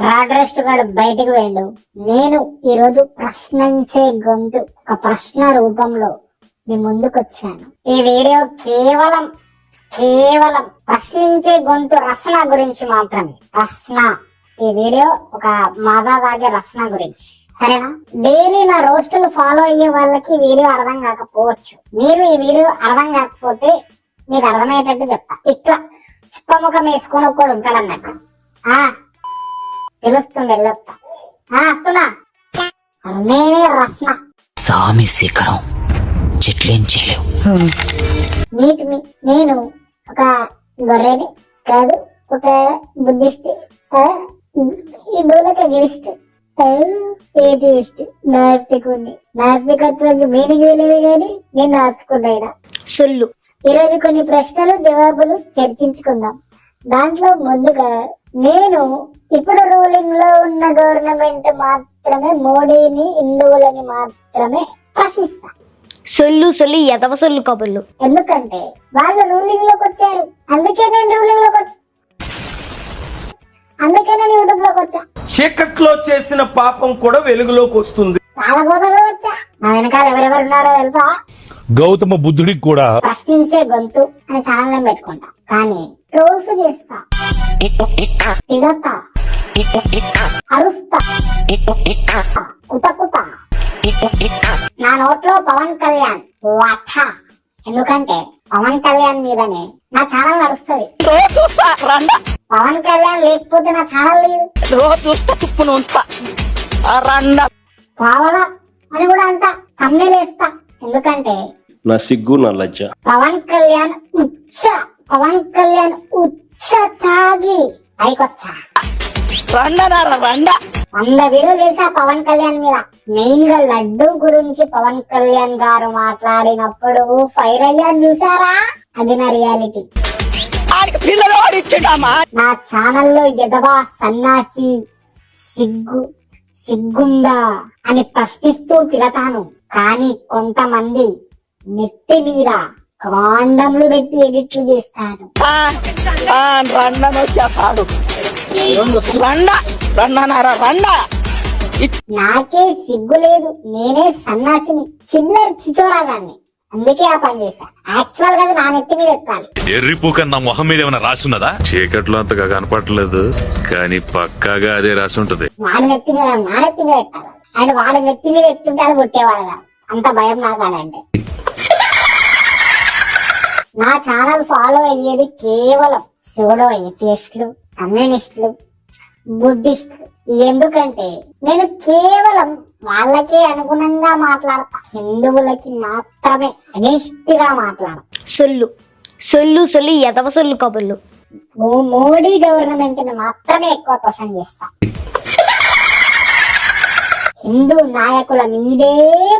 రాడ్రెస్ట్ గాడు బయటికి వేయండు. నేను ఈరోజు ప్రశ్నించే గొంతు ఒక ప్రశ్న రూపంలో మీ ముందుకు వచ్చాను. ఈ వీడియో కేవలం ప్రశ్నించే గొంతు రస్నా గురించి మాత్రమే. రస్నా, ఈ వీడియో ఒక మాదా తాగే రస్నా గురించి, సరేనా? డైలీ నా రోస్టులు ఫాలో అయ్యే వాళ్ళకి వీడియో అర్థం కాకపోవచ్చు. మీరు ఈ వీడియో అర్థం కాకపోతే మీకు అర్థమయ్యేటట్టు చెప్తా. ఇట్లా చిప్పముఖం వేసుకొని కూడా ఉంటాడు అన్నట్టు. తెలుస్తుంది, వెళ్ళొస్తా. వస్తున్నా. నేనే రస్నా. సామి శిఖరం చెట్లేం చేయలేవు. నేను ఒక గొర్రెని కాదు, ఒక బుద్ధిస్ట్, హిందువులకు అగెనిస్ట్, ఏథియిస్ట్, నాస్తికుడిని. నాస్తికత్వానికి మీనింగ్ తెలియదు కానీ నేను నాస్తికుడైనా. సొల్లు. ఈరోజు కొన్ని ప్రశ్నలు జవాబులు చర్చించుకుందాం. దాంట్లో ముందుగా నేను ఇప్పుడు రూలింగ్ లో ఉన్న గవర్నమెంట్ మాత్రమే, మోడీని, హిందువులని మాత్రమే ప్రశ్నిస్తా. సొల్లు సొల్లు ఎదవ సొల్లు కబుర్లు. ఎందుకంటే వాళ్ళు రూలింగ్ లోకి వచ్చారు, అందుకే నేను రూలింగ్ లోకి వచ్చా, అందుకే నేను యూట్యూబ్ లోకి వచ్చా. చీకట్లో చేసిన పాపం కూడా వెలుగులోకి వస్తుంది. పాలగోదలో వచ్చా. నా వెనకాల ఎవరెవరు ఉన్నారో తెలుసా? గౌతమ బుద్ధుడికి కూడా ప్రశ్నించే గొంతు అని ఛానల్ పెట్టుకుంటా, కానీ ట్రోల్స్ చేస్తా, తిడతా, అరుస్తా, కుత. నా నోట్లో పవన్ కళ్యాణ్ వాఠా. ఎందుకంటే పవన్ కళ్యాణ్ మీదనే నా ఛానల్ నడుస్తుంది. పవన్ కళ్యాణ్ లేకపోతే నా ఛానల్ లేదు. కావాలా అని కూడా అంటా, తమ్నేలేస్తా. ఎందుకంటే నా సిగ్గు, నా లజ్జ. పవన్ కళ్యాణ్ తాగి పైకొచ్చా. 100 వీడియోలు చేసా పవన్ కళ్యాణ్ మీద. మెయిన్ గా లడ్డు గురించి పవన్ కళ్యాణ్ గారు మాట్లాడినప్పుడు ఫైర్ అయ్యాను, చూసారా? అది నా రియాలిటీ. నా ఛానల్లో ఎదవా, సన్నాసి, సిగ్గుందా అని ప్రశ్నిస్తూ తిడతాను. కానీ కొంతమంది నెత్తి మీద కాండంలు పెట్టి ఎడిట్లు చేస్తాను. నాకే సిగ్గు లేదు, నేనే సన్నాసిని, చిల్లర చిచోరాగాన్ని. అందుకే ఆ పని చేస్తా. యాక్చువల్ గా నా నెత్తి మీద ఎత్తాలి. ఎర్రిపూక నా మొహం మీద ఏమైనా రాసున్నదా? చీకట్లో అంతగా కనపడలేదు, కానీ పక్కాగా అదే రాసి ఉంటది. వాడి నెత్తి మీద ఎత్తాలి. అండ్ వాడి నెత్తి మీద ఎత్తుంటే అది కొట్టేవాడు కాదు. అంత భయం నాకాడంటే. నా ఛానల్ ఫాలో అయ్యేది కేవలం సూడో ఏథియిస్టులు, కమ్యూనిస్టులు, బుద్ధిస్టులు. ఎందుకంటే నేను కేవలం వాళ్ళకే అనుగుణంగా మాట్లాడతా, హిందువులకి మాత్రమే అగెనిస్ట్ గా మాట్లాడతా. సొల్లు ఎదవ సొల్లు కబుర్లు. మోడీ గవర్నమెంట్ ని మాత్రమే ఎక్కువ క్వశ్చన్ చేస్తా. హిందూ నాయకుల మీదే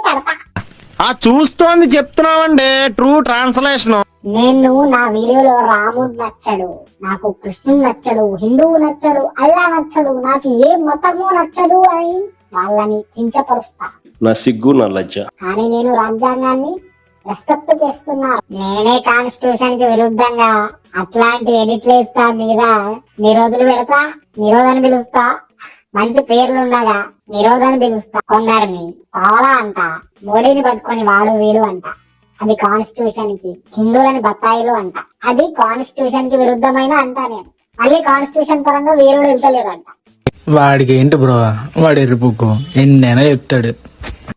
పడతా. చూస్తోంది చెప్తున్నామండి, ట్రూ ట్రాన్స్లేషన్. నేను నా వీడియోలో రాముడు నచ్చడు, నాకు కృష్ణుడు నచ్చడు, హిందువు నచ్చడు, అల్లా నచ్చడు, నాకు ఏ మతము నచ్చదు అని వాళ్ళని కించపరుస్తా. నా సిగ్గు, నా లజ్జ. కానీ నేను రాజ్యాంగాన్ని రెస్పెక్ట్ చేస్తున్నా. నేనే కాన్స్టిట్యూషన్ కి విరుద్ధంగా అట్లాంటి ఎడిట్లు ఇస్తా, మీద నిరోధులు పెడతా, నిరోధని పిలుస్తా, మంచి పేర్లుండగా నిరోధని పిలుస్తా. కొందరిని పావలా అంట, మోడీని పట్టుకొని వాడు వీడు అంట. అది కాన్స్టిట్యూషన్ కి, హిందువులని బత్తాయిలు అంట. అది కాన్స్టిట్యూషన్ కి విరుద్ధమైన అంట. నేను మళ్ళీ కాన్స్టిట్యూషన్ పరంగా వీరుడు వెళ్తలేడు అంట. వాడికి ఏంటి బ్రో, వాడు ఎరుపుకు ఎన్నైనా చెప్తాడు.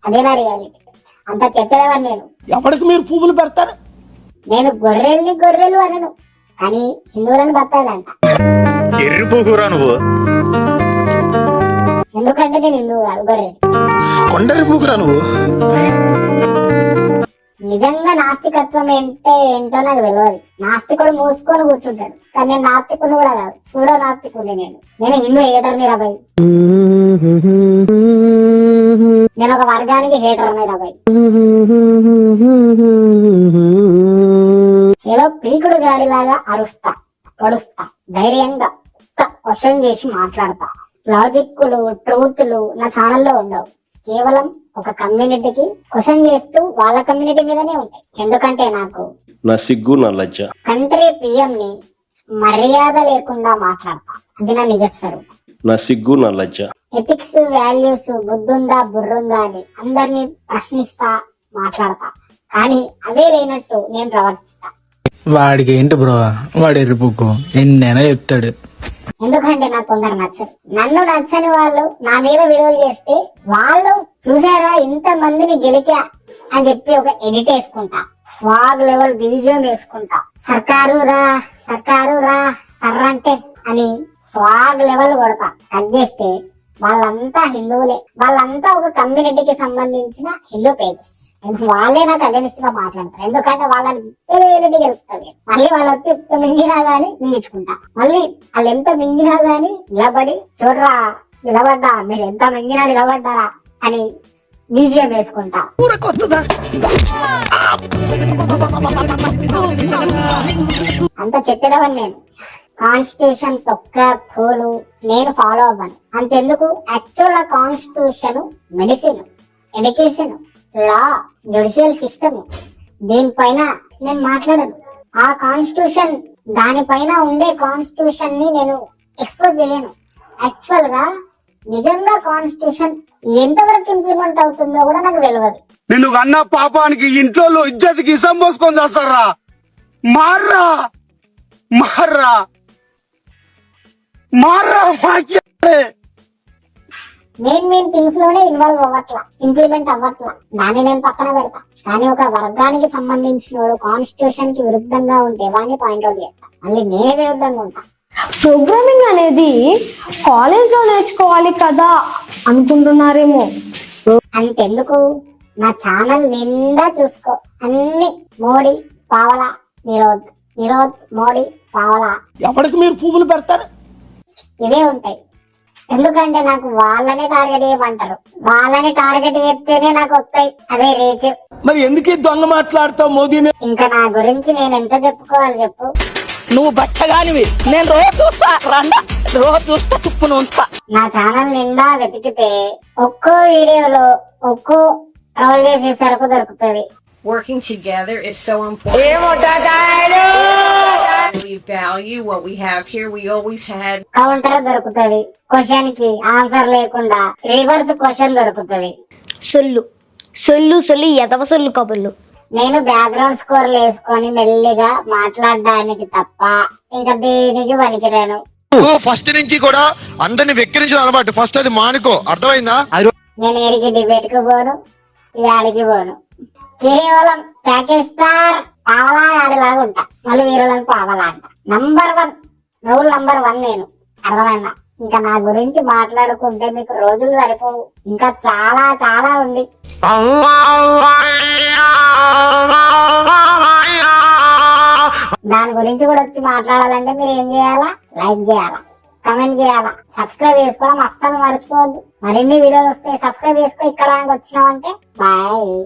అదే నా రియాలిటీ. అంత చెప్పేవాడు నేను. ఎప్పటికి మీరు పువ్వులు పెడతారు? నేను గొర్రెలు అనను, కానీ హిందువులని బత్తాయిలు అంట. ఎర్రిపోకురా నువ్వు. ఎందుకంటే నేను హిందువు కాదు, గొర్రె. కొండరిపోకురా నువ్వు. నిజంగా నాస్తికత్వం ఏంటో నాకు తెలియదు. నాస్తికుడు మూసుకొని కూర్చుంటాడు, కానీ నేను నాస్తికుడు కూడా కాదు, సూడో నాస్తికుడిని. నేను హిందూ హేటర్ని రాబాయి. నేను ఒక వర్గానికి హేటర్ని రాబాయి. ఏదో పీకుడు గాడిలాగా అరుస్తా, పొడుస్తా, ధైర్యంగా క్వశ్చన్ చేసి మాట్లాడతా. లాజిక్లు, ట్రూత్లు నా ఛానల్లో ఉండవు. కేవలం ఒక కమ్యూనిటీకి క్వశ్చన్ చేస్తూ వాళ్ళ కమ్యూనిటీ మీదనే ఉంటాయి. ఎందుకంటే నాకు నా సిగ్గు, నా లజ్జ. కంట్రీ పిఎం ని మర్యాద లేకుండా మాట్లాడతా, అది నా నిజస్వరూపం. నా సిగ్గు నా లజ్జ. ఎథిక్స్, వాల్యూస్, బుద్ధుందా బుర్రుందా అని అందరినీ ప్రశ్నిస్తా, మాట్లాడతా. కానీ అదే లేనట్టు నేను ప్రవర్తిస్తా. వాడికి ఏంటి బ్రో, వాడు ఎర్రిపుక్కు ఎన్నైనా చెప్తాడు. ఎందుకంటే నాకు కొందరు నచ్చరు. నన్ను నచ్చని వాళ్ళు నా మీద వీడియోలు చేస్తే వాళ్ళు చూసారా ఇంత మందిని గెలికా అని చెప్పి ఒక ఎడిట్ వేసుకుంటా, ఫాగ్ లెవెల్ బీజియం వేసుకుంటా, సర్కారు రా సర్రంటే అని స్వాగ్ లెవెల్ కొడతా. కట్ చేస్తే వాళ్ళంతా హిందువులే, వాళ్ళంతా ఒక కమ్యూనిటీకి సంబంధించిన హిందూ పేజెస్. వాళ్ళే నాకు అగెనిస్ట్ గా మాట్లాడతారు. ఎందుకంటే వాళ్ళని గెలుపుతారు. మళ్ళీ వాళ్ళు వచ్చి ఎంత మింగినా గానీ మింగించుకుంటా. మళ్ళీ వాళ్ళు ఎంత మింగినా గానీ నిలబడి చూడరా నిలబడ్డా, మీరు ఎంత మింగినా నిలబడ్డారా అని బీజియం వేసుకుంటా. అంత చెప్పేదవని నేను. కాన్స్టిట్యూషన్ తొక్క తోలు నేను ఫాలో అవ్వను. అంతెందుకు, యాక్చువల్ కాన్స్టిట్యూషన్, మెడిసిన్, ఎడ్యుకేషన్, లా, జ్యుడిషియల్ సిస్టమ్ దీనిపైన నేను మాట్లాడను. ఆ కాన్స్టిట్యూషన్, దానిపైన ఉండే కాన్స్టిట్యూషన్ ని నేను ఎక్స్పోజ్ చేయను. యాక్చువల్ గా నిజంగా కాన్స్టిట్యూషన్ ఎంతవరకు ఇంప్లిమెంట్ అవుతుందో కూడా నాకు తెలియదు. నిన్ను కన్న పాపానికి ఇంట్లో ఇజ్జతికి ఇసం పోసుకొని చేస్తారా? మార్రా మార్రా మార్రా మెయిన్ థింగ్స్ లోనే ఇన్వాల్వ్ అవ్వట్లా, ఇంప్లిమెంట్ అవ్వట్లా. దాన్ని నేను పక్కన పెడతా. కానీ ఒక వర్గానికి సంబంధించిన కాన్స్టిట్యూషన్ కి విరుద్ధంగా ఉంటే వాడిని పాయింట్అవుట్ చేస్తా. మళ్ళీ నేనే విరుద్ధంగా ఉంటా. ప్రోగ్రామింగ్ అనేది కాలేజ్ లో నేర్చుకోవాలి కదా అనుకుంటున్నారేమో. అంతెందుకు, నా ఛానల్ నిండా చూసుకో, అన్ని మోడీ పావలా, నిరోధ్ మోడీ పావలా, ఎవరికి మీరు పువ్వులు పెడతారు? ఇవే ఉంటాయి. ఎందుకంటే నాకు వాళ్ళని టార్గెట్ చేయమంటారు. వాళ్ళని టార్గెట్ చేస్తేనే నాకు వస్తాయి అదే రీచ్. మరి ఎందుకు ఈ దొంగ మాట్లాడతావు మోదీని? ఇంకా నా గురించి నేను ఎంత చెప్పుకోవాలి చెప్పు. నువ్వు బచ్చగానివి, నేను రోజు చూస్తా తుప్పును ఉంచుతా. నా ఛానల్ నిండా వెతికితే ఒక్కో వీడియోలో ఒక్కో ట్రోల్ చేసే సరుకు దొరుకుతుంది. Working together is so important. We value what we have here. We always had counter దొరుకుతుంది. క్వశ్చన్ కి ఆన్సర్ లేకుండా రివర్స్ క్వశ్చన్ దొరుకుతుంది. సొల్లు ఎదవ సొల్లు కబుర్లు. నేను బ్యాక్గ్రౌండ్ స్కోర్లు వేసుకొని మెల్లిగా మాట్లాడడానికి తప్ప ఇంకా దేనికి పనికిరాను. ఫస్ట్ నుంచి కూడా అందరిని వెక్కిరించిన అలవాటు. ఫస్ట్ అది మానుకో, అర్థమైందా? నేను ఏడికి డిబేట్ కు పోను, ఈ ఆడికి పోను. కేవలం ప్యాకేజ్ స్టార్ పావలా ఆడిలాగా ఉంటా. మళ్ళీ వీరులను పావలా అంట. రూల్ నంబర్ 1 నేను. అర్థమైందా? ఇంకా నా గురించి మాట్లాడుకుంటే మీకు రోజులు సరిపోవు. ఇంకా చాలా చాలా ఉంది. దాని గురించి కూడా వచ్చి మాట్లాడాలంటే మీరు ఏం చేయాలా? లైక్ చేయాలా, కమెంట్ చేయాలా, సబ్స్క్రైబ్ చేసుకోవడం అస్సలు మర్చిపోవద్దు. మరిన్ని వీడియోలు వస్తాయి. సబ్స్క్రైబ్ చేసుకో. ఇక్కడ వచ్చినావంటే బాయ్.